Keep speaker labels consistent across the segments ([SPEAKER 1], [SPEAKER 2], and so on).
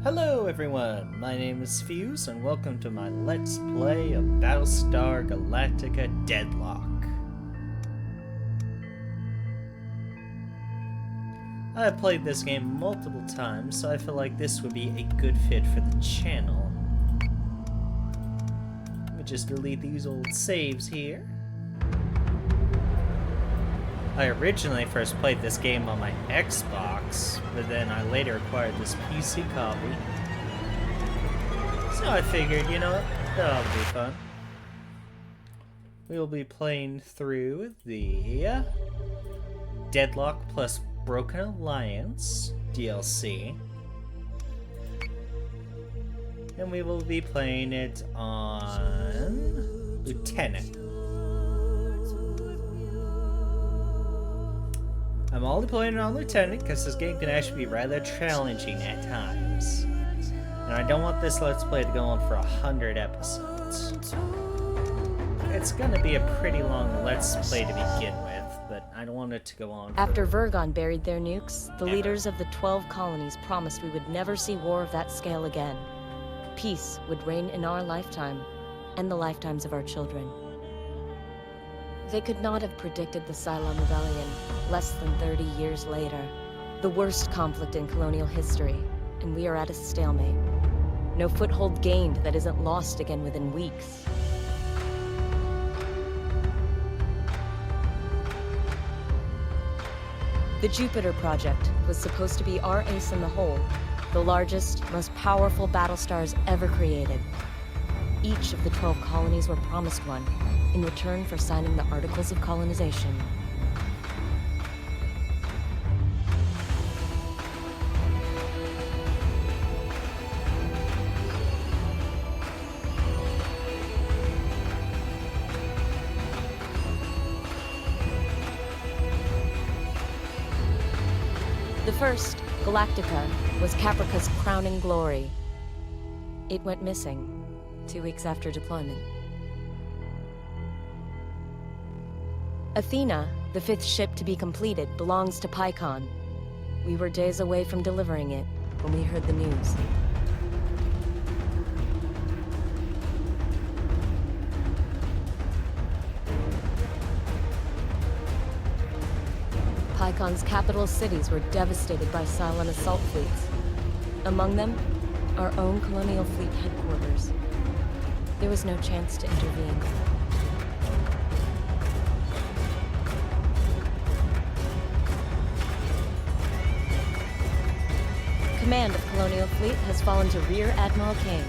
[SPEAKER 1] Hello everyone, my name is Fuse and welcome to my Let's Play of Battlestar Galactica Deadlock. I have played this game multiple times, so I feel like this would be a good fit for the channel. Let me just delete these old saves here. I originally first played this game on my Xbox, but then I later acquired this PC copy. So I figured, you know what, that'll be fun. We will be playing through the Deadlock plus Broken Alliance DLC. And we will be playing it on Lieutenant. I'm only playing it on Lieutenant because this game can actually be rather challenging at times. And I don't want this Let's Play to go on for 100 episodes. It's gonna be a pretty long Let's Play to begin with, but I don't want it to go on for...
[SPEAKER 2] After Vergon buried their nukes, the leaders of the 12 colonies promised we would never see war of that scale again. Peace would reign in our lifetime, and the lifetimes of our children. They could not have predicted the Cylon Rebellion less than 30 years later. The worst conflict in colonial history, and we are at a stalemate. No foothold gained that isn't lost again within weeks. The Jupiter Project was supposed to be our ace in the hole, the largest, most powerful Battlestars ever created. Each of the 12 colonies were promised one, in return for signing the Articles of Colonization. The first, Galactica, was Caprica's crowning glory. It went missing 2 weeks after deployment. Athena, the 5th ship to be completed, belongs to Pycon. We were days away from delivering it when we heard the news. Pycon's capital cities were devastated by Cylon assault fleets. Among them, our own colonial fleet headquarters. There was no chance to intervene. Command of Colonial Fleet has fallen to Rear Admiral Kane.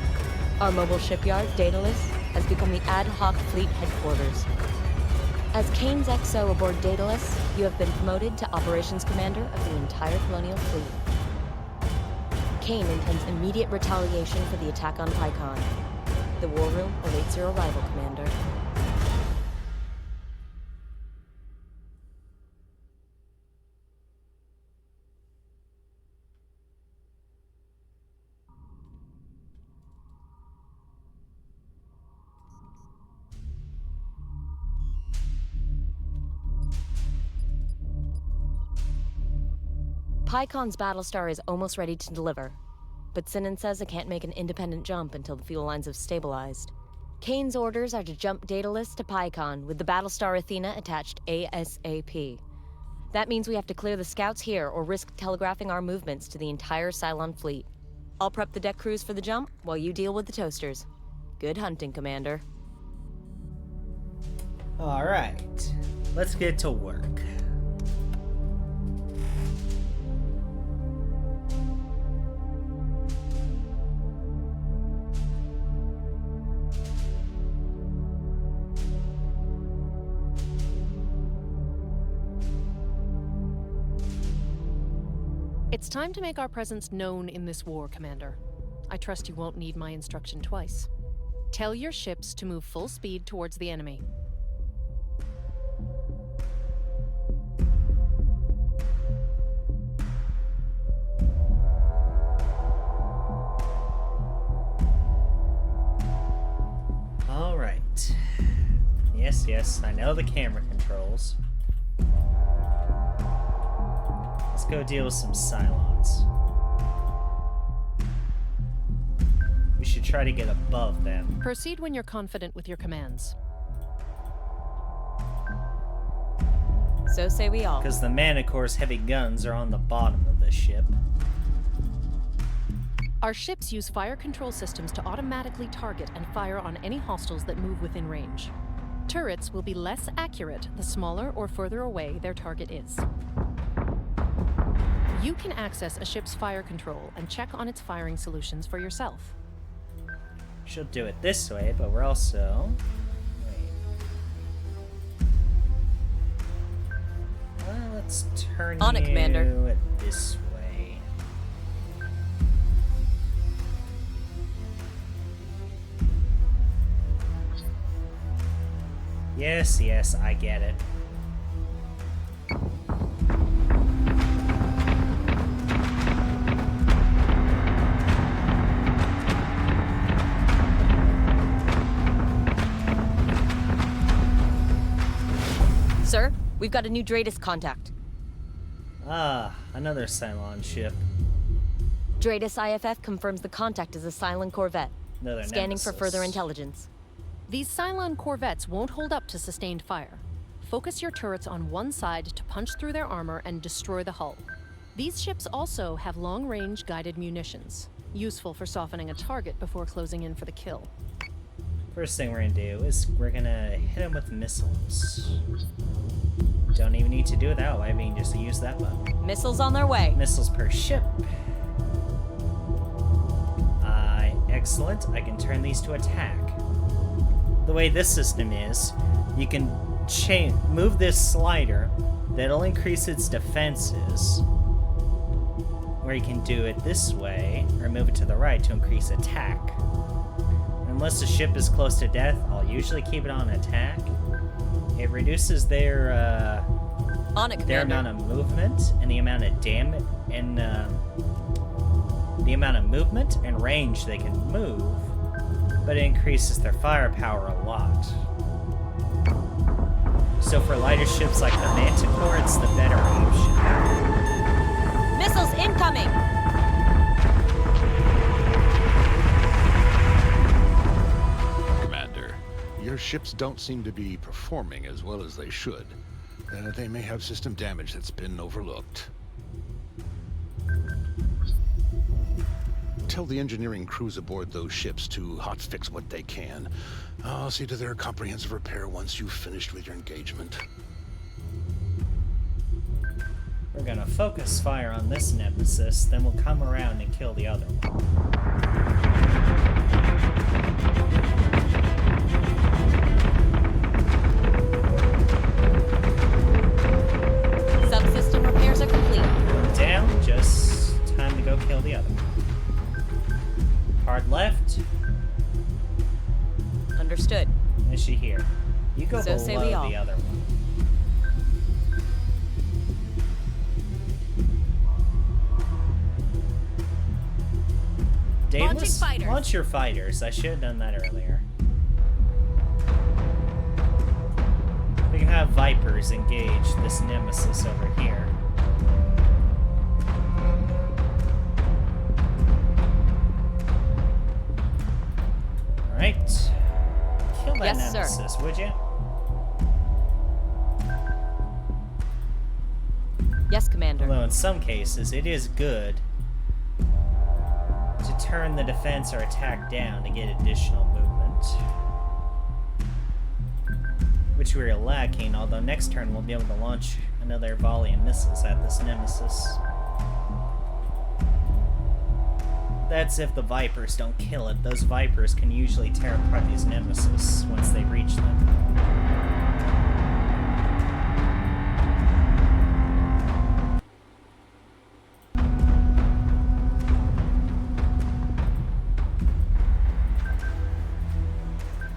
[SPEAKER 2] Our mobile shipyard, Daedalus, has become the ad hoc fleet headquarters. As Kane's XO aboard Daedalus, you have been promoted to Operations Commander of the entire Colonial Fleet. Kane intends immediate retaliation for the attack on Pycon. The War Room awaits your arrival, Commander. Pycon's Battlestar is almost ready to deliver, but Sinan says it can't make an independent jump until the fuel lines have stabilized. Kane's orders are to jump Daedalus to Pycon with the Battlestar Athena attached ASAP. That means we have to clear the scouts here or risk telegraphing our movements to the entire Cylon fleet. I'll prep the deck crews for the jump while you deal with the toasters. Good hunting, Commander.
[SPEAKER 1] Alright, let's get to work.
[SPEAKER 3] It's time to make our presence known in this war, Commander. I trust you won't need my instruction twice. Tell your ships to move full speed towards the enemy.
[SPEAKER 1] All right. Yes, I know the camera controls. Let's go deal with some Cylons. should try to get above them.
[SPEAKER 3] Proceed when you're confident with your commands.
[SPEAKER 2] So say we all.
[SPEAKER 1] Because the Manticores' heavy guns are on the bottom of the ship.
[SPEAKER 3] Our ships use fire control systems to automatically target and fire on any hostiles that move within range. Turrets will be less accurate the smaller or further away their target is. You can access a ship's fire control and check on its firing solutions for yourself.
[SPEAKER 1] She'll do it this way, but we're also... Wait. Well, let's turn
[SPEAKER 2] On it, Commander.
[SPEAKER 1] This way. Yes, yes, I get it.
[SPEAKER 2] Sir, we've got a new Dratus contact.
[SPEAKER 1] Ah, another Cylon ship.
[SPEAKER 2] Dratus IFF confirms the contact is a Cylon Corvette.
[SPEAKER 1] Another
[SPEAKER 2] Scanning for
[SPEAKER 1] nemesis.
[SPEAKER 2] further intelligence.
[SPEAKER 3] These Cylon Corvettes won't hold up to sustained fire. Focus your turrets on one side to punch through their armor and destroy the hull. These ships also have long-range guided munitions, useful for softening a target before closing in for the kill.
[SPEAKER 1] First thing we're gonna do is we're gonna hit them with missiles. Don't even need to do it that way, we can just use that button.
[SPEAKER 2] Missiles on their way.
[SPEAKER 1] Missiles per ship. Excellent, I can turn these to attack. The way this system is, you can move this slider, that'll increase its defenses, or you can do it this way, or move it to the right to increase attack. Unless the ship is close to death, I'll usually keep it on attack. It reduces their
[SPEAKER 2] On it,
[SPEAKER 1] their
[SPEAKER 2] Commander.
[SPEAKER 1] amount of movement and the amount of damage and the amount of movement and range they can move, but it increases their firepower a lot. So for lighter ships like the Manticore, it's the better option.
[SPEAKER 2] Missiles incoming!
[SPEAKER 4] Commander, your ships don't seem to be performing as well as they should. They may have system damage that's been overlooked. Tell the engineering crews aboard those ships to hotfix what they can. I'll see to their comprehensive repair once you've finished with your engagement.
[SPEAKER 1] We're gonna focus fire on this nemesis, then we'll come around and kill the other one.
[SPEAKER 2] Subsystem repairs are complete.
[SPEAKER 1] One down, just time to go kill the other one. Hard left.
[SPEAKER 2] Understood.
[SPEAKER 1] Is she here? You go
[SPEAKER 2] So say we
[SPEAKER 1] below
[SPEAKER 2] all.
[SPEAKER 1] the other one. Daedalus,
[SPEAKER 2] fighters.
[SPEAKER 1] launch your fighters. I should have done that earlier. We can have Vipers engage this nemesis over here. Alright. Kill that
[SPEAKER 2] Yes, sir.
[SPEAKER 1] nemesis, would you?
[SPEAKER 2] Yes, Commander.
[SPEAKER 1] Although in some cases, it is good to turn the defense or attack down to get additional movement. Which we are lacking, although next turn we'll be able to launch another volley of missiles at this nemesis. That's if the Vipers don't kill it. Those Vipers can usually tear apart these nemesis once they reach them.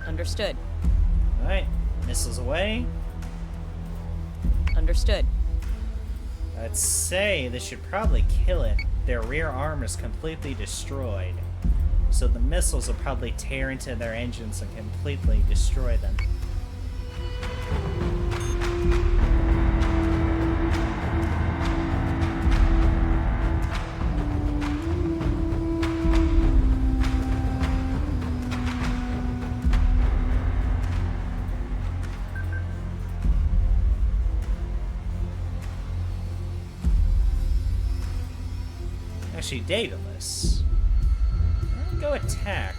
[SPEAKER 2] Understood.
[SPEAKER 1] Alright, missiles away.
[SPEAKER 2] Understood.
[SPEAKER 1] I'd say this should probably kill it. Their rear armor is completely destroyed, so the missiles will probably tear into their engines and completely destroy them. Actually, Daedalus. Go attack.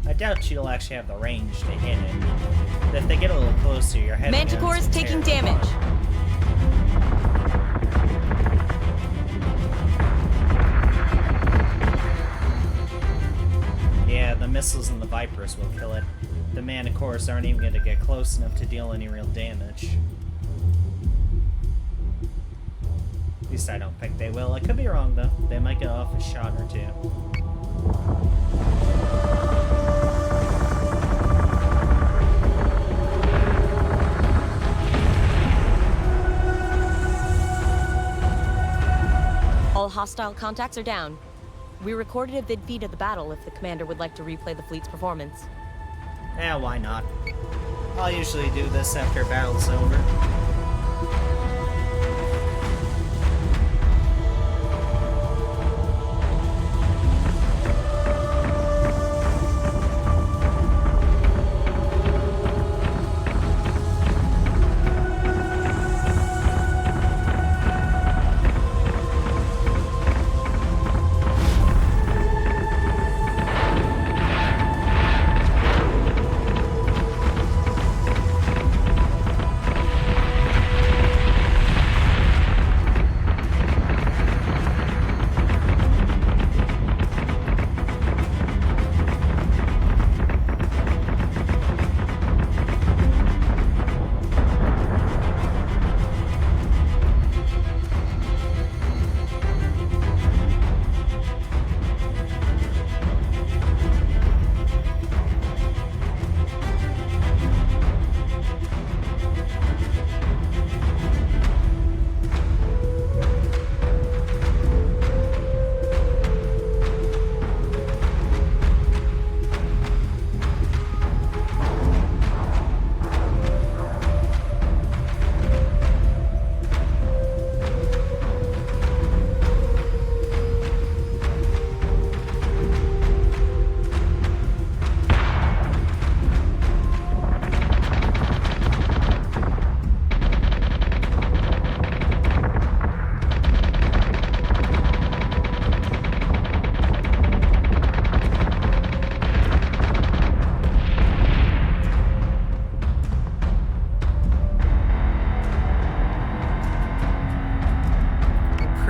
[SPEAKER 1] I doubt you'll actually have the range to hit it. But if they get a little closer, your heavy guns
[SPEAKER 2] Manticores
[SPEAKER 1] will
[SPEAKER 2] taking
[SPEAKER 1] tear them
[SPEAKER 2] damage.
[SPEAKER 1] apart. Yeah, the missiles and the Vipers will kill it. The Manticores aren't even going to get close enough to deal any real damage. At least I don't think they will. I could be wrong, though. They might get off a shot or two.
[SPEAKER 2] All hostile contacts are down. We recorded a vid feed of the battle if the commander would like to replay the fleet's performance.
[SPEAKER 1] Eh, why not? I'll usually do this after a battle's over.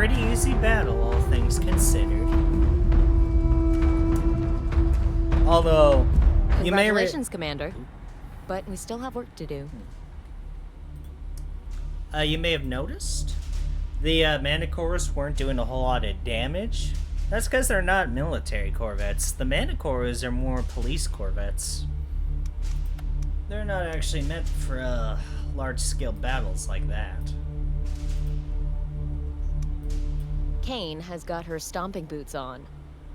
[SPEAKER 1] Pretty easy battle, all things considered. Although, you may
[SPEAKER 2] Congratulations, Commander. But we still have work to do.
[SPEAKER 1] you may have noticed the Manticores weren't doing a whole lot of damage. That's because they're not military corvettes. The Manticores are more police corvettes. They're not actually meant for large-scale battles like that.
[SPEAKER 2] Kane has got her stomping boots on.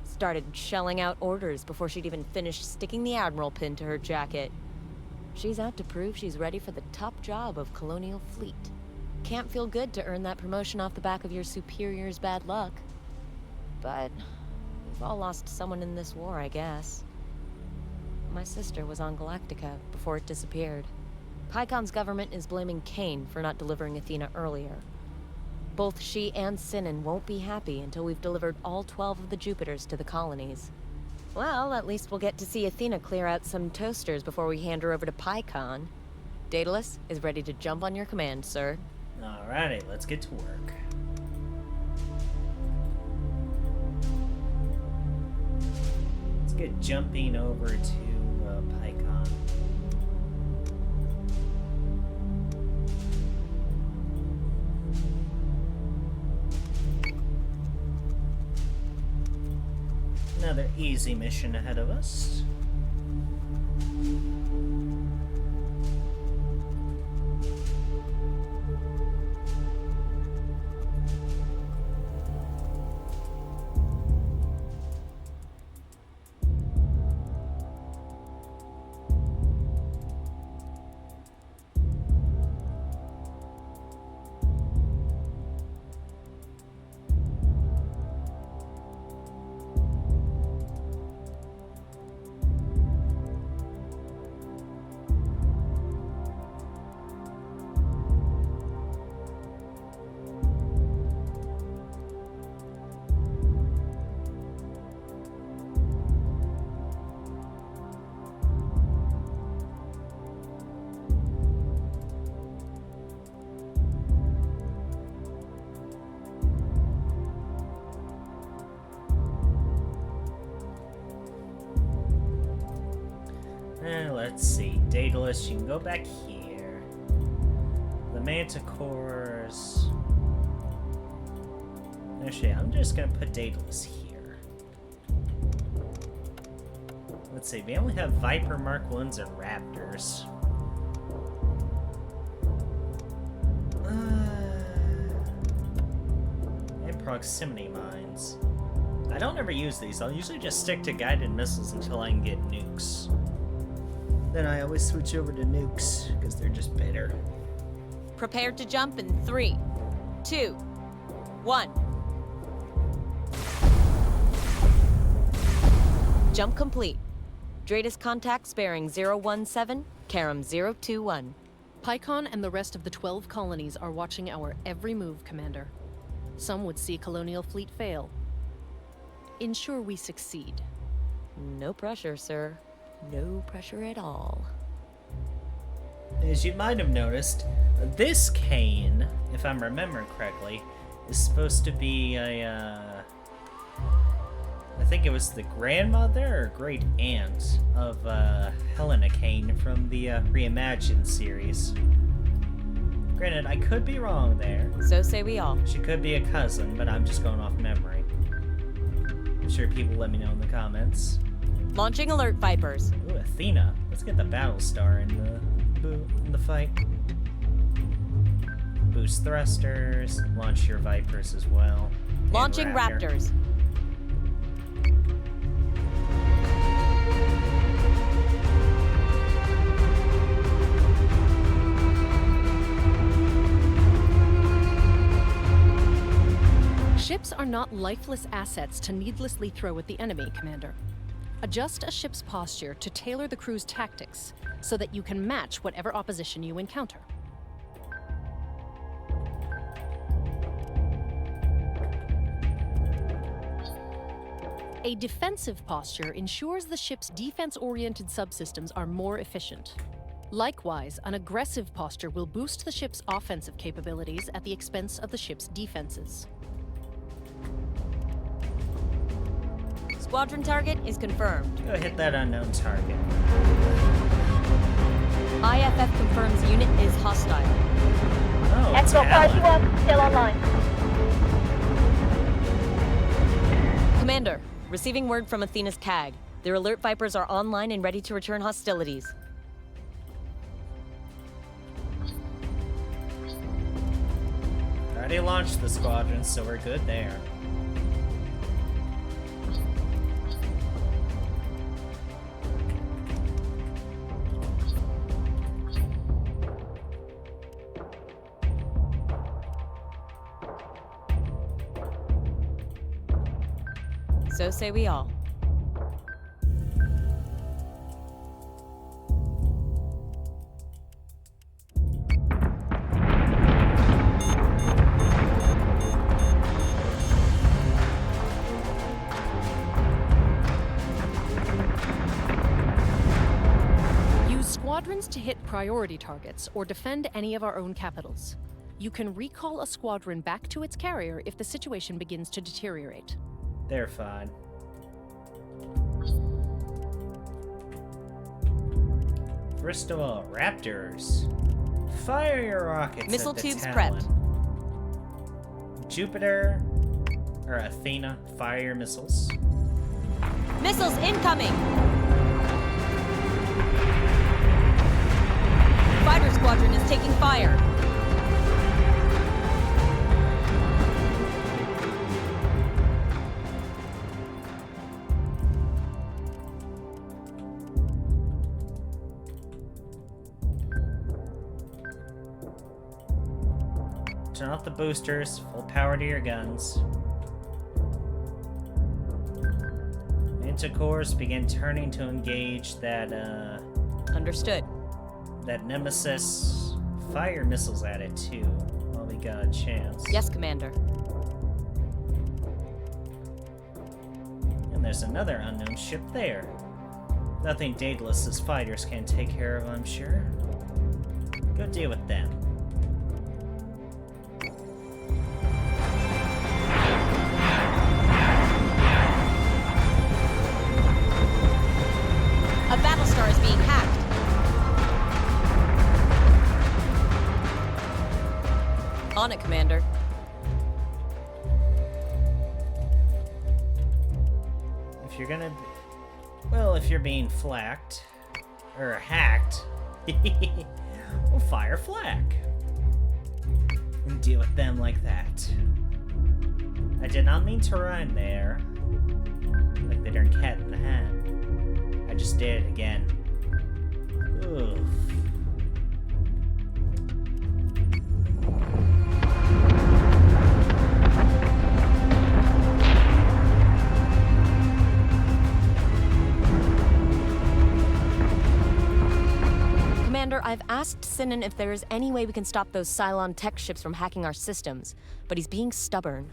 [SPEAKER 2] Started shelling out orders before she'd even finished sticking the Admiral pin to her jacket. She's out to prove she's ready for the top job of Colonial Fleet. Can't feel good to earn that promotion off the back of your superior's bad luck. But we've all lost someone in this war, I guess. My sister was on Galactica before it disappeared. Pycon's government is blaming Kane for not delivering Athena earlier. Both she and Sinan won't be happy until we've delivered all 12 of the Jupiters to the colonies. Well, at least we'll get to see Athena clear out some toasters before we hand her over to Pycon. Daedalus is ready to jump on your command, sir.
[SPEAKER 1] Alrighty, let's get to work. Let's get jumping over to Pycon. Another easy mission ahead of us. let's see. Daedalus, you can go back here. The Manticores. Actually, I'm just gonna put Daedalus here. Let's see, we only have Viper Mark 1s and Raptors. And proximity mines. I don't ever use these. I'll usually just stick to guided missiles until I can get nukes. Then I always switch over to nukes, because they're just better.
[SPEAKER 2] Prepared to jump in 3, 2, 1. Jump complete. Dratus contacts bearing 017, Karam 021.
[SPEAKER 3] Pycon and the rest of the 12 colonies are watching our every move, Commander. Some would see Colonial Fleet fail. Ensure we succeed.
[SPEAKER 2] No pressure, sir. No pressure at all.
[SPEAKER 1] As you might have noticed, this cane, if I'm remembering correctly, is supposed to be a, I think it was the grandmother or great aunt of Helena Kane from the Reimagined series. Granted, I could be wrong there.
[SPEAKER 2] So say we all.
[SPEAKER 1] She could be a cousin, but I'm just going off memory. I'm sure people let me know in the comments.
[SPEAKER 2] Launching alert Vipers.
[SPEAKER 1] Ooh, Athena. Let's get the Battlestar in the fight. Boost thrusters. Launch your Vipers as well. And
[SPEAKER 2] Launching
[SPEAKER 1] Raptor.
[SPEAKER 2] Raptors.
[SPEAKER 3] Ships are not lifeless assets to needlessly throw at the enemy, Commander. Adjust a ship's posture to tailor the crew's tactics so that you can match whatever opposition you encounter. A defensive posture ensures the ship's defense-oriented subsystems are more efficient. Likewise, an aggressive posture will boost the ship's offensive capabilities at the expense of the ship's defenses.
[SPEAKER 2] Squadron target is confirmed.
[SPEAKER 1] Go hit that unknown target.
[SPEAKER 2] IFF confirms unit is hostile.
[SPEAKER 1] Oh, it's
[SPEAKER 5] Echo
[SPEAKER 1] Alan.
[SPEAKER 5] 51 still online.
[SPEAKER 2] Commander, receiving word from Athena's CAG. Their alert Vipers are online and ready to return hostilities.
[SPEAKER 1] Already launched the squadron, so we're good there.
[SPEAKER 2] So say we all.
[SPEAKER 3] Use squadrons to hit priority targets or defend any of our own capitals. You can recall a squadron back to its carrier if the situation begins to deteriorate.
[SPEAKER 1] They're fine. First of all, Raptors. Fire your rockets
[SPEAKER 2] Missile
[SPEAKER 1] at the
[SPEAKER 2] tubes
[SPEAKER 1] Talon.
[SPEAKER 2] prepped.
[SPEAKER 1] Jupiter, or Athena, fire your missiles.
[SPEAKER 2] Missiles incoming! Fighter squadron is taking fire.
[SPEAKER 1] Turn off the boosters, full power to your guns. Manticores begin turning to engage that,
[SPEAKER 2] Understood.
[SPEAKER 1] that Nemesis. Fire missiles at it, too, while we got a chance.
[SPEAKER 2] Yes, Commander.
[SPEAKER 1] And there's another unknown ship there. Nothing Daedalus' fighters can take care of, I'm sure. Go deal with them.
[SPEAKER 2] A Battlestar is being hacked. On it, Commander.
[SPEAKER 1] If you're gonna... Well, if you're being flacked, or hacked, we'll fire flak. And deal with them like that. I did not mean to rhyme there. Like the darn cat in the hat. I just did it again. Oof.
[SPEAKER 2] Commander, I've asked Sinan if there is any way we can stop those Cylon tech ships from hacking our systems, but he's being stubborn.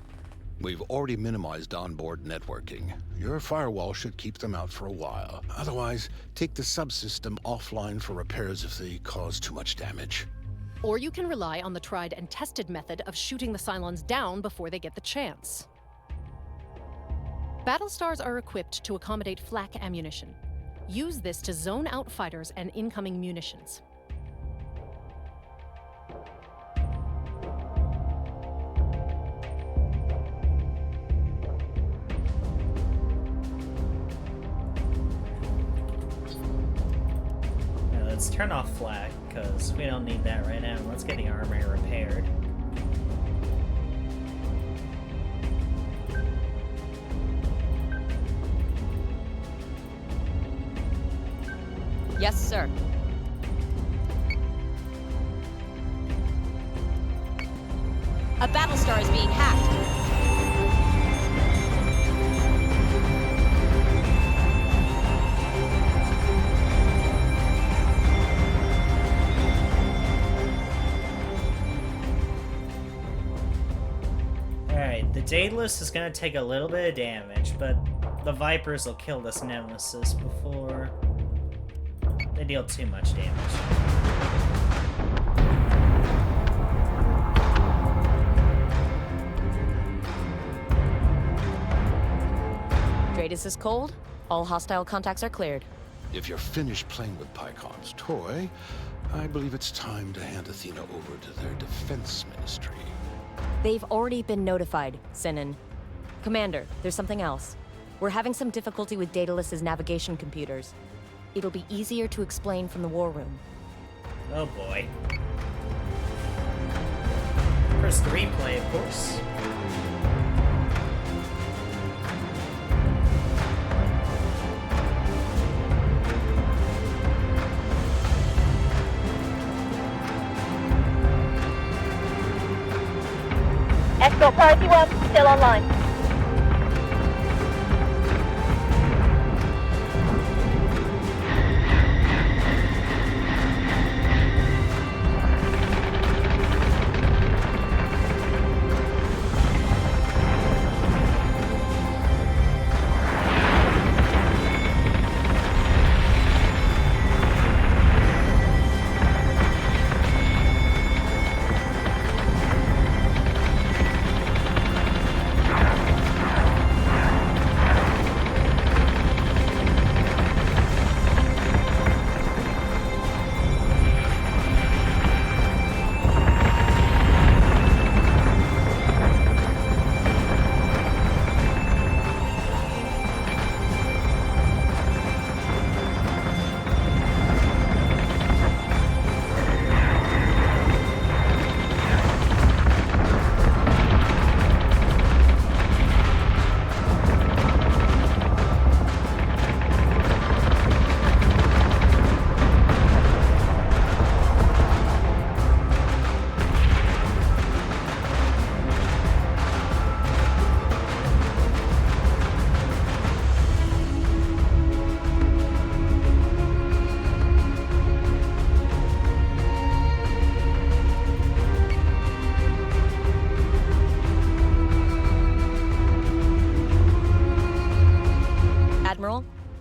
[SPEAKER 4] We've already minimized onboard networking. Your firewall should keep them out for a while. Otherwise, take the subsystem offline for repairs if they cause too much damage.
[SPEAKER 3] Or you can rely on the tried and tested method of shooting the Cylons down before they get the chance. Battlestars are equipped to accommodate flak ammunition. Use this to zone out fighters and incoming munitions.
[SPEAKER 1] Now let's turn off flak, because we don't need that right now. Let's get the armor repaired.
[SPEAKER 2] Yes, sir. A Battlestar is being hacked.
[SPEAKER 1] Alright, the Daedalus is gonna take a little bit of damage, but the Vipers will kill this Nemesis before they deal too much damage.
[SPEAKER 2] Dratus is cold. All hostile contacts are cleared.
[SPEAKER 4] If you're finished playing with Pycon's toy, I believe it's time to hand Athena over to their defense ministry.
[SPEAKER 2] They've already been notified, Sinan. Commander, there's something else. We're having some difficulty with Daedalus's navigation computers. It'll be easier to explain from the war room.
[SPEAKER 1] Oh boy. Press the replay, of course.
[SPEAKER 5] Escort Priority 1, still online.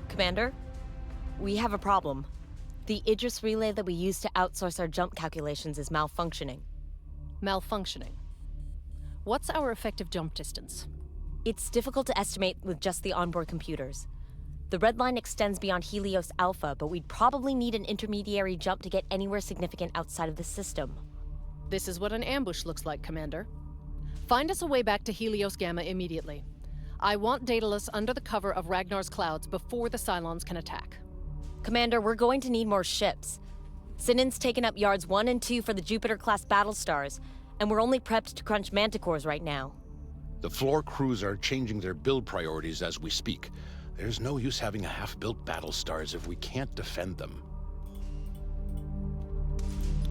[SPEAKER 2] Commander, we have a problem. The Idris relay that we use to outsource our jump calculations is malfunctioning.
[SPEAKER 3] Malfunctioning. What's our effective jump distance?
[SPEAKER 2] It's difficult to estimate with just the onboard computers. The red line extends beyond Helios Alpha, but we'd probably need an intermediary jump to get anywhere significant outside of the system.
[SPEAKER 3] This is what an ambush looks like, Commander. Find us a way back to Helios Gamma immediately. I want Daedalus under the cover of Ragnar's clouds before the Cylons can attack.
[SPEAKER 2] Commander, we're going to need more ships. Sinan's taken up yards 1 and 2 for the Jupiter-class Battlestars, and we're only prepped to crunch Manticores right now.
[SPEAKER 4] The floor crews are changing their build priorities as we speak. There's no use having a half-built Battlestars if we can't defend them.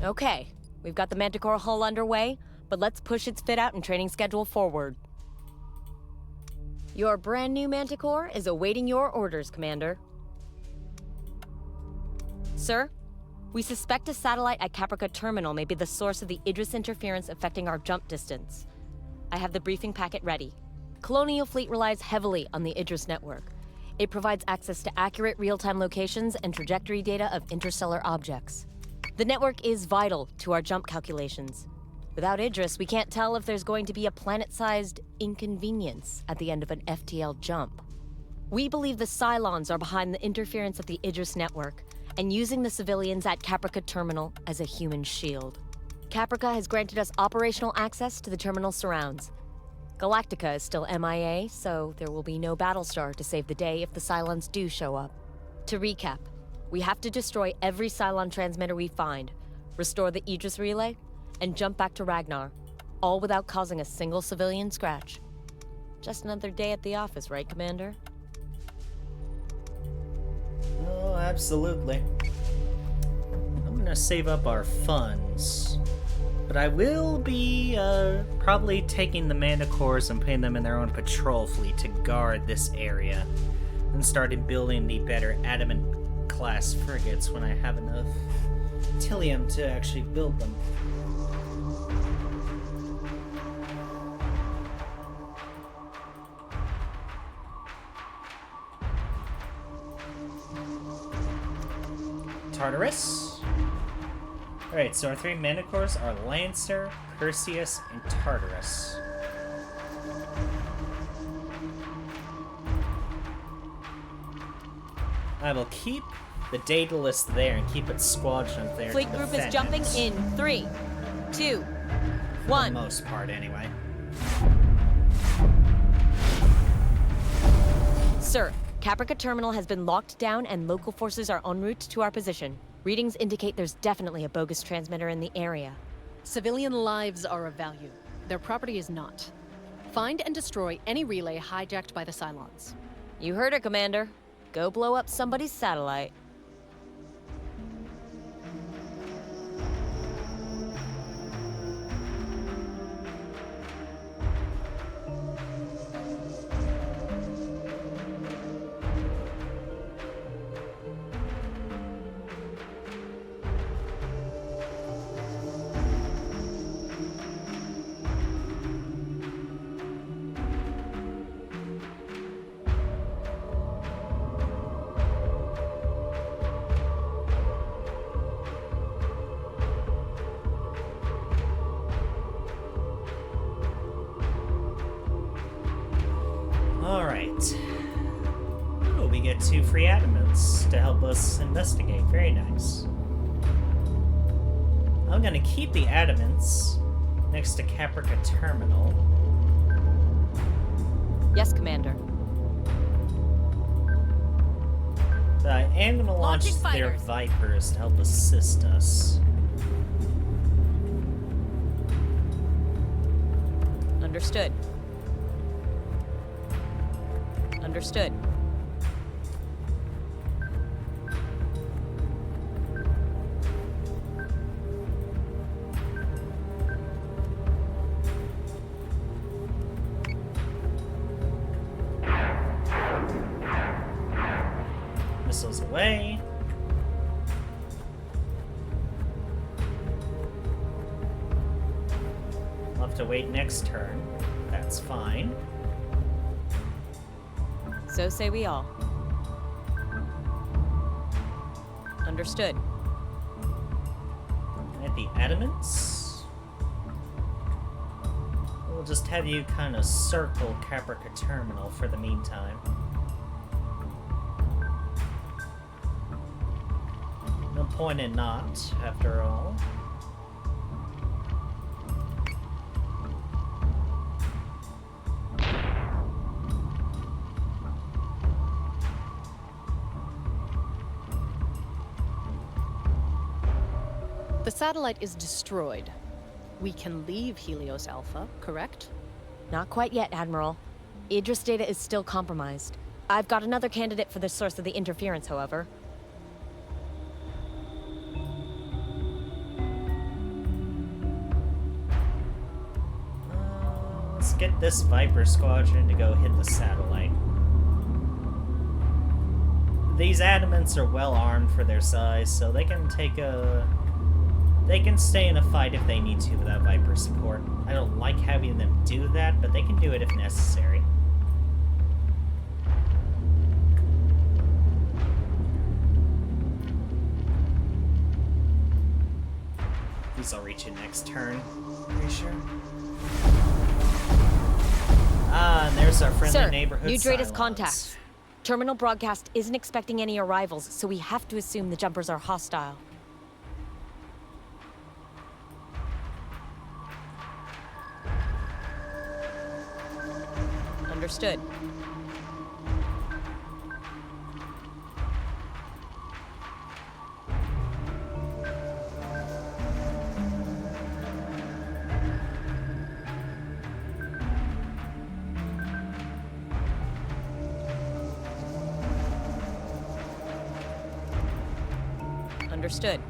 [SPEAKER 2] Okay, we've got the Manticore hull underway, but let's push its fit-out and training schedule forward. Your brand new Manticore is awaiting your orders, Commander. Sir, we suspect a satellite at Caprica Terminal may be the source of the Idris interference affecting our jump distance. I have the briefing packet ready. Colonial Fleet relies heavily on the Idris network. It provides access to accurate real-time locations and trajectory data of interstellar objects. The network is vital to our jump calculations. Without Idris, we can't tell if there's going to be a planet-sized inconvenience at the end of an FTL jump. We believe the Cylons are behind the interference of the Idris network and using the civilians at Caprica Terminal as a human shield. Caprica has granted us operational access to the terminal surrounds. Galactica is still MIA, so there will be no Battlestar to save the day if the Cylons do show up. To recap, we have to destroy every Cylon transmitter we find, restore the Idris relay, and jump back to Ragnar, all without causing a single civilian scratch. Just another day at the office, right, Commander?
[SPEAKER 1] Oh, absolutely. I'm gonna save up our funds. But I will be, probably taking the Manticores and putting them in their own patrol fleet to guard this area. And starting building the better Adamant-class frigates when I have enough Tillium to actually build them. Tartarus. Alright, so our 3 Manticores are Lancer, Perseus, and Tartarus. I will keep the Daedalus there and keep its squadron there.
[SPEAKER 2] Fleet group is jumping in 3, 2, 1.
[SPEAKER 1] For the most part, anyway.
[SPEAKER 2] Sir, Caprica Terminal has been locked down and local forces are en route to our position. Readings indicate there's definitely a bogus transmitter in the area.
[SPEAKER 3] Civilian lives are of value. Their property is not. Find and destroy any relay hijacked by the Cylons.
[SPEAKER 2] You heard her, Commander. Go blow up somebody's satellite.
[SPEAKER 1] Alright. Oh, we get 2 free adamants to help us investigate. Very nice. I'm gonna keep the adamants next to Caprica Terminal.
[SPEAKER 2] Yes, Commander.
[SPEAKER 1] But I am gonna launch
[SPEAKER 2] Launching
[SPEAKER 1] their
[SPEAKER 2] fighters.
[SPEAKER 1] Vipers to help assist us.
[SPEAKER 2] Understood. Understood.
[SPEAKER 1] Missiles away. I'll have to wait next turn. That's fine.
[SPEAKER 2] So say we all. Understood.
[SPEAKER 1] At the adamants. We'll just have you kind of circle Caprica Terminal for the meantime. No point in not, after all.
[SPEAKER 3] The satellite is destroyed. We can leave Helios Alpha, correct?
[SPEAKER 2] Not quite yet, Admiral. Idris data is still compromised. I've got another candidate for the source of the interference, however.
[SPEAKER 1] Let's get this Viper squadron to go hit the satellite. These adamants are well armed for their size, so they can stay in a fight if they need to without Viper support. I don't like having them do that, but they can do it if necessary. These will reach it next turn. Pretty sure. Ah, and there's our friendly neighborhood
[SPEAKER 2] New Dratus
[SPEAKER 1] Cylons.
[SPEAKER 2] contacts. Terminal broadcast isn't expecting any arrivals, so we have to assume the jumpers are hostile. Understood. Understood.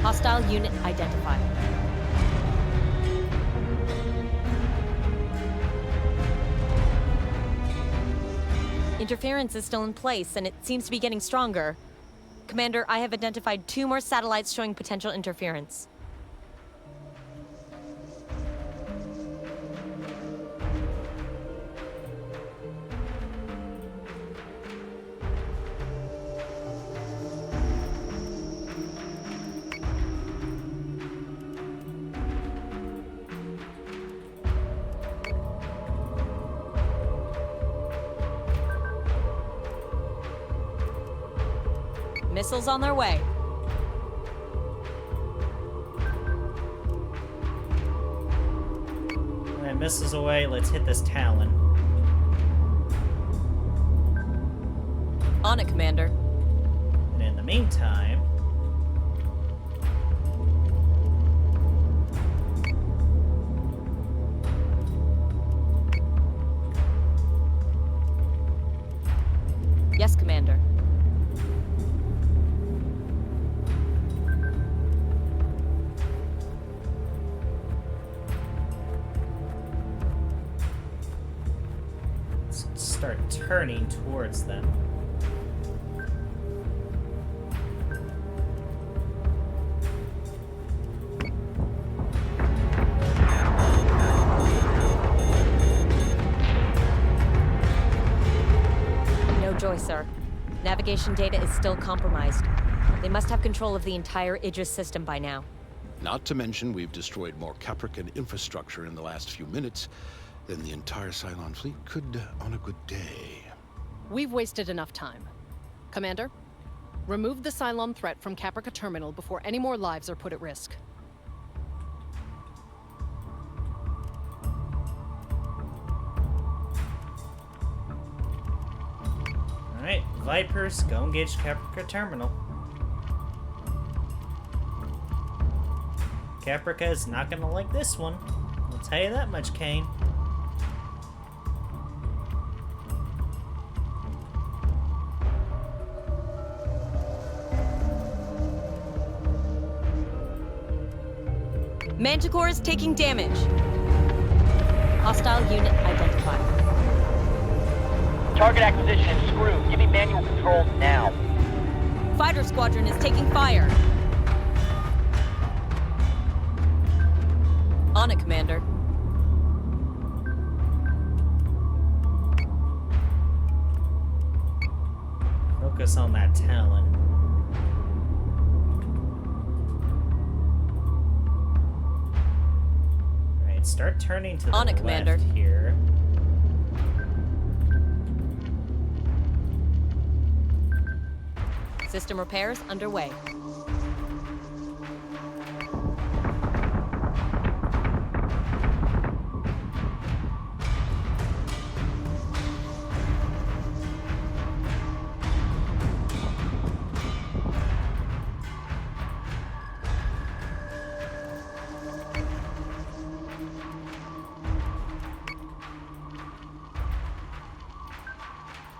[SPEAKER 2] Hostile unit identified. Interference is still in place, and it seems to be getting stronger. Commander, I have identified 2 more satellites showing potential interference. Missiles on their way.
[SPEAKER 1] Alright, missiles away, let's hit this Talon.
[SPEAKER 2] On it, Commander.
[SPEAKER 1] And in the meantime...
[SPEAKER 2] Yes, Commander.
[SPEAKER 1] start turning towards them.
[SPEAKER 2] No joy, sir. Navigation data is still compromised. They must have control of the entire Idris system by now.
[SPEAKER 4] Not to mention, we've destroyed more Caprican infrastructure in the last few minutes than the entire Cylon fleet could on a good day.
[SPEAKER 3] We've wasted enough time. Commander, remove the Cylon threat from Caprica Terminal before any more lives are put at risk.
[SPEAKER 1] Alright, Vipers, go engage Caprica Terminal. Caprica is not gonna like this one. I'll tell you that much, Kane.
[SPEAKER 2] Manticores taking damage. Hostile unit identified.
[SPEAKER 6] Target acquisition is screwed. Give me manual control now.
[SPEAKER 2] Fighter squadron is taking fire. On it, Commander.
[SPEAKER 1] Focus on that Talon. Alright, start turning to the
[SPEAKER 2] On it,
[SPEAKER 1] left
[SPEAKER 2] Commander.
[SPEAKER 1] here.
[SPEAKER 2] System repairs underway.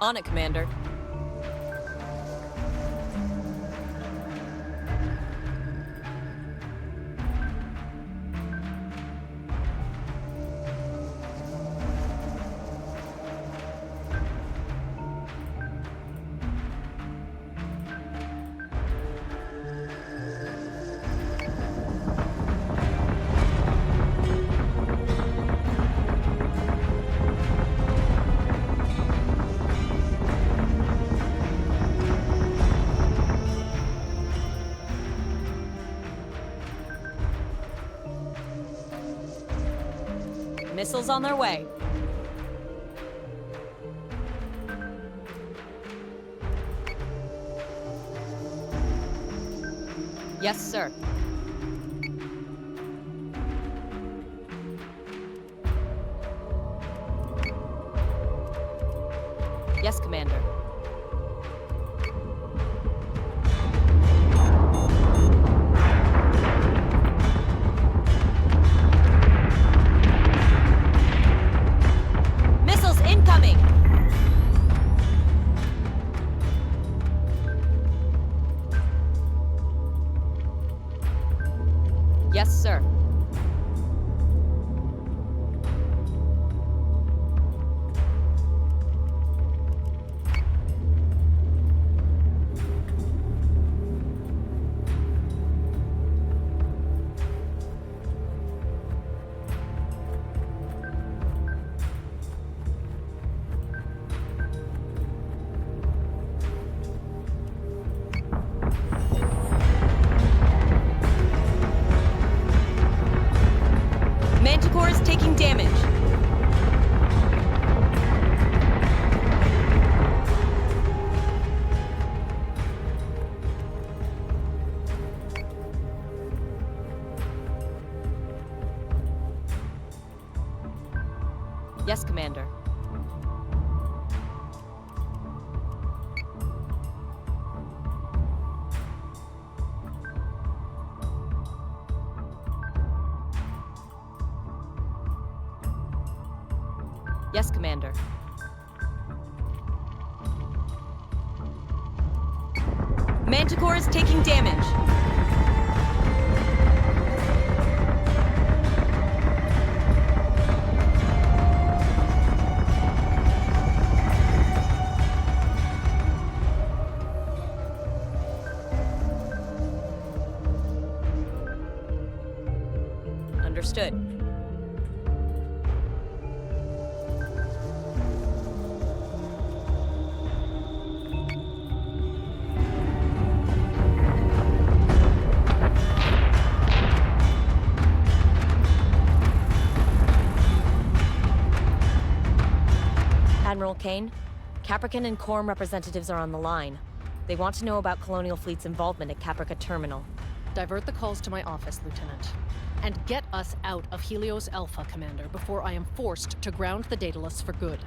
[SPEAKER 2] On it, Commander. Missiles on their way. Yes, sir. Yes, Commander. Missiles incoming! Yes, sir. Manticores taking damage. Yes, Commander. Yes, Commander. Manticore is taking damage. Understood. Admiral Kane, Caprican and Quorum representatives are on the line. They want to know about Colonial Fleet's involvement at Caprica Terminal.
[SPEAKER 3] Divert the calls to my office, Lieutenant. And get us out of Helios Alpha, Commander, before I am forced to ground the Daedalus for good.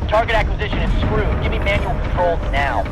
[SPEAKER 6] Target acquisition is screwed. Give me manual controls now.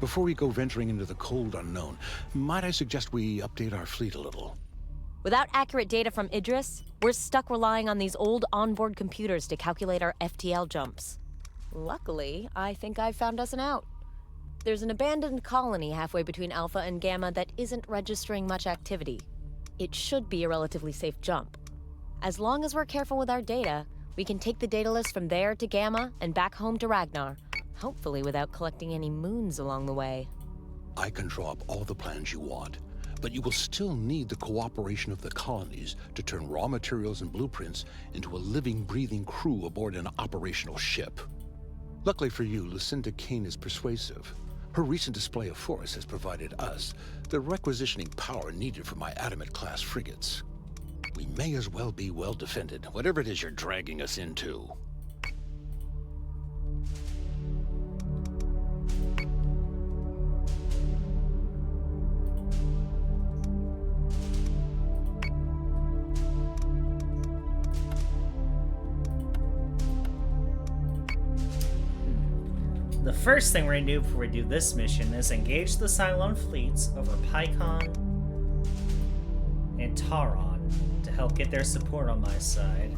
[SPEAKER 4] before we go venturing into the cold unknown, might I suggest we update our fleet a little?
[SPEAKER 2] Without accurate data from Idris, we're stuck relying on these old onboard computers to calculate our FTL jumps. Luckily, I think I've found us an out. There's an abandoned colony halfway between Alpha and Gamma that isn't registering much activity. It should be a relatively safe jump. As long as we're careful with our data, we can take the data list from there to Gamma and back home to Ragnar, hopefully without collecting any moons along the way.
[SPEAKER 4] I can draw up all the plans you want, but you will still need the cooperation of the colonies to turn raw materials and blueprints into a living, breathing crew aboard an operational ship. Luckily for you, Lucinda Kane is persuasive. Her recent display of force has provided us the requisitioning power needed for my Adamant-class frigates. We may as well be well defended, whatever it is you're dragging us into.
[SPEAKER 1] The first thing we're going to do before we do this mission is engage the Cylon fleets over Pycon and Taron to help get their support on my side,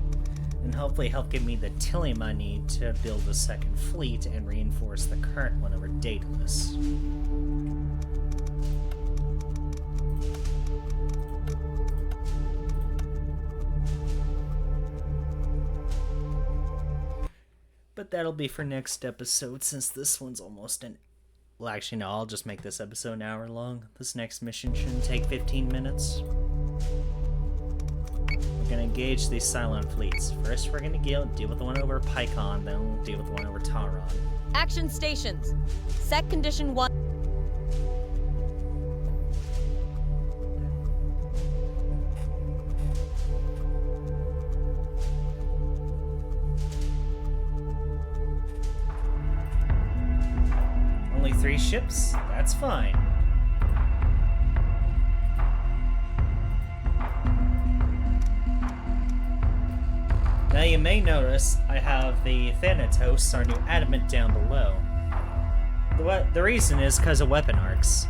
[SPEAKER 1] and hopefully help give me the Tillium I need to build a second fleet and reinforce the current one over Daedalus. But that'll be for next episode, since this one's almost an... Well, actually, no, I'll just make this episode an hour long. This next mission shouldn't take 15 minutes. We're gonna engage these Cylon fleets. First, we're gonna deal with the one over Pycon, then we'll deal with the one over Taron.
[SPEAKER 2] Action stations. Set condition 1.
[SPEAKER 1] Only 3 ships? That's fine. Now you may notice I have the Thanatos, our new Adamant, down below. The reason is because of weapon arcs.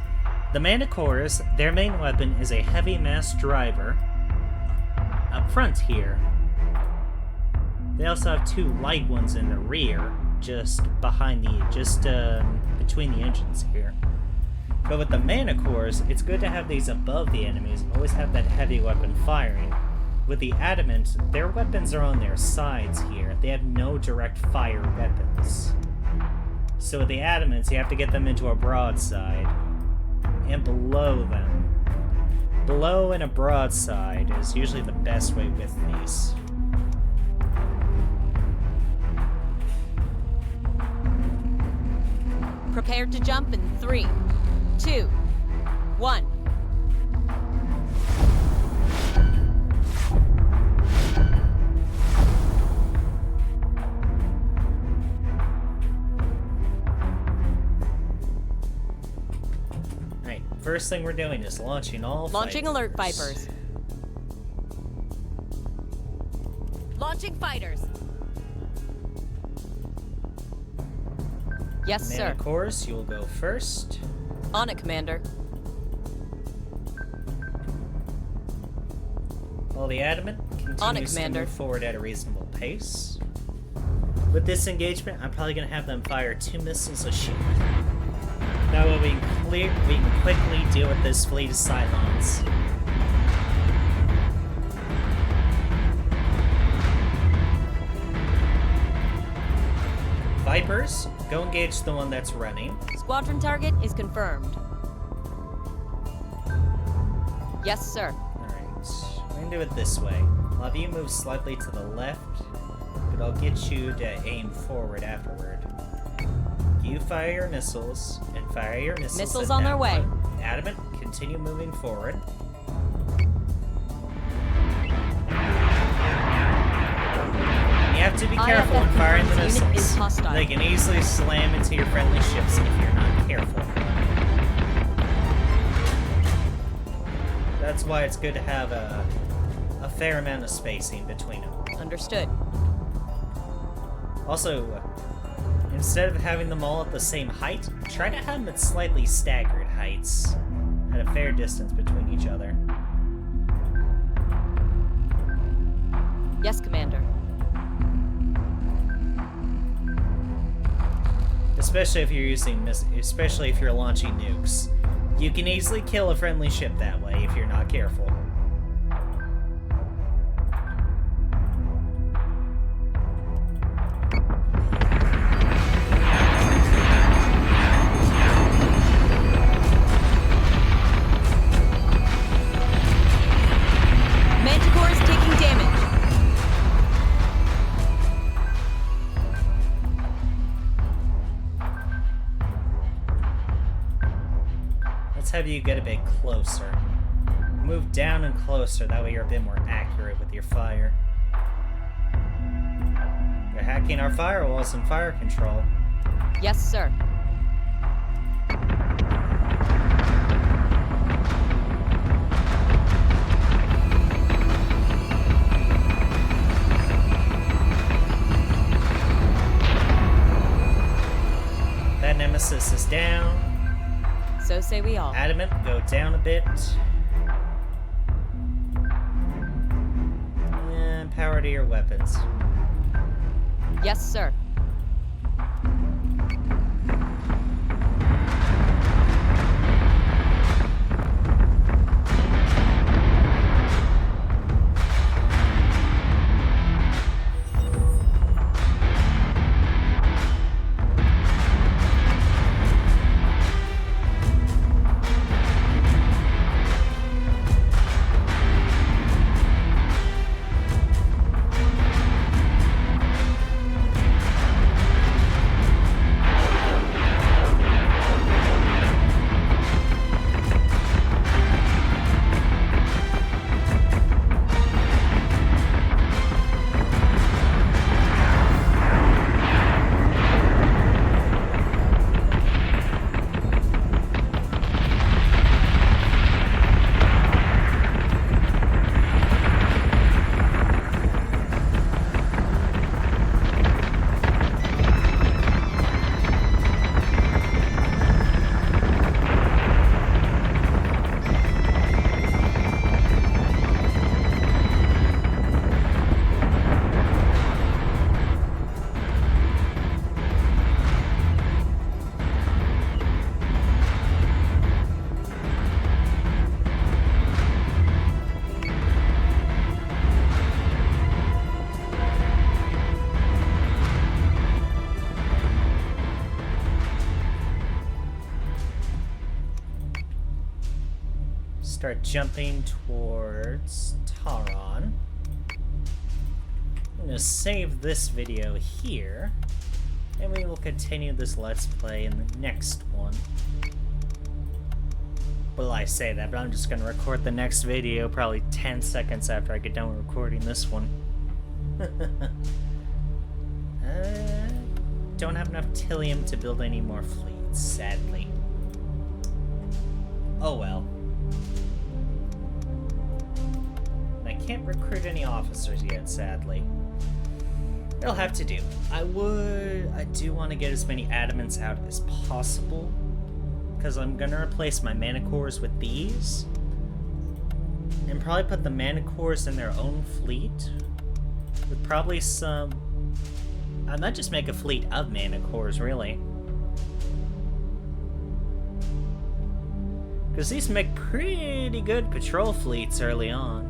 [SPEAKER 1] The Manticores, their main weapon is a heavy mass driver up front here. They also have 2 light ones in the rear, just between the engines here. But with the Manticores, it's good to have these above the enemies and always have that heavy weapon firing. With the Adamant, their weapons are on their sides here. They have no direct fire weapons. So with the Adamants, you have to get them into a broadside. And below them. Below and a broadside is usually the best way with these.
[SPEAKER 2] Prepared to jump in 3, 2, 1.
[SPEAKER 1] Alright, first thing we're doing is launching all
[SPEAKER 2] Launching
[SPEAKER 1] fighters.
[SPEAKER 2] alert Vipers. Launching fighters. Yes, sir.
[SPEAKER 1] Manticores, you'll go first.
[SPEAKER 2] On it, Commander.
[SPEAKER 1] While the Adamant continues to move forward at a reasonable pace. With this engagement, I'm probably going to have them fire 2 missiles a ship. That way we can quickly deal with this fleet of Cylons. Vipers, go engage the one that's running.
[SPEAKER 2] Squadron target is confirmed. Yes, sir.
[SPEAKER 1] Alright, we're gonna do it this way. I'll have you move slightly to the left, but I'll get you to aim forward afterward. You fire your missiles, and fire your missiles.
[SPEAKER 2] Missiles on their way.
[SPEAKER 1] Adamant, continue moving forward. You have to be careful when firing the missiles. They can easily slam into your friendly ships if you're not careful. That's why it's good to have a fair amount of spacing between them.
[SPEAKER 2] Understood.
[SPEAKER 1] Also, Instead of having them all at the same height, try to have them at slightly staggered heights, at a fair distance between each other.
[SPEAKER 2] Yes, Commander.
[SPEAKER 1] Especially if you're launching nukes. You can easily kill a friendly ship that way if you're not careful.
[SPEAKER 2] Manticores taking damage.
[SPEAKER 1] Let's have you get a bit closer. Move down and closer, that way you're a bit more accurate with your fire. You're hacking our firewalls and fire control.
[SPEAKER 2] Yes, sir.
[SPEAKER 1] That nemesis is down.
[SPEAKER 2] So say we all.
[SPEAKER 1] Adamant, go down a bit. And power to your weapons.
[SPEAKER 2] Yes, sir.
[SPEAKER 1] Start jumping towards Taron. I'm going to save this video here, and we will continue this Let's Play in the next one. Well, I say that, but I'm just going to record the next video probably 10 seconds after I get done recording this one. Don't have enough Tillium to build any more fleets, sadly. Oh well. Can't recruit any officers yet, sadly. It'll have to do. I do want to get as many adamants out as possible, because I'm gonna replace my Manticores with these, and probably put the Manticores in their own fleet, with probably some... I might just make a fleet of Manticores, really. Because these make pretty good patrol fleets early on.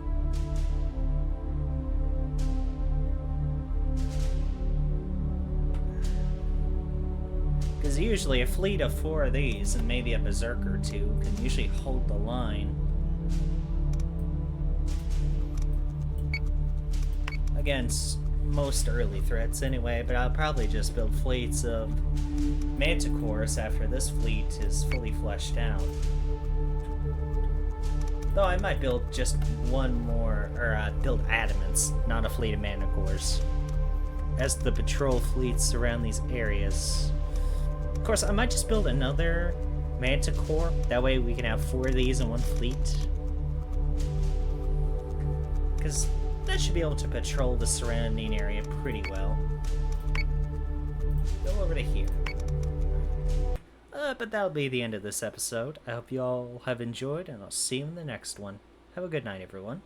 [SPEAKER 1] Because usually a fleet of 4 of these, and maybe a berserker or 2, can usually hold the line. Against most early threats anyway, but I'll probably just build fleets of Manticores after this fleet is fully fleshed out. Though I might build just one more, or build adamants, not a fleet of Manticores, as the patrol fleets around these areas. Of course, I might just build another Manticore. That way we can have 4 of these in one fleet. Because that should be able to patrol the surrounding area pretty well. Go over to here. But that'll be the end of this episode. I hope you all have enjoyed, and I'll see you in the next one. Have a good night, everyone.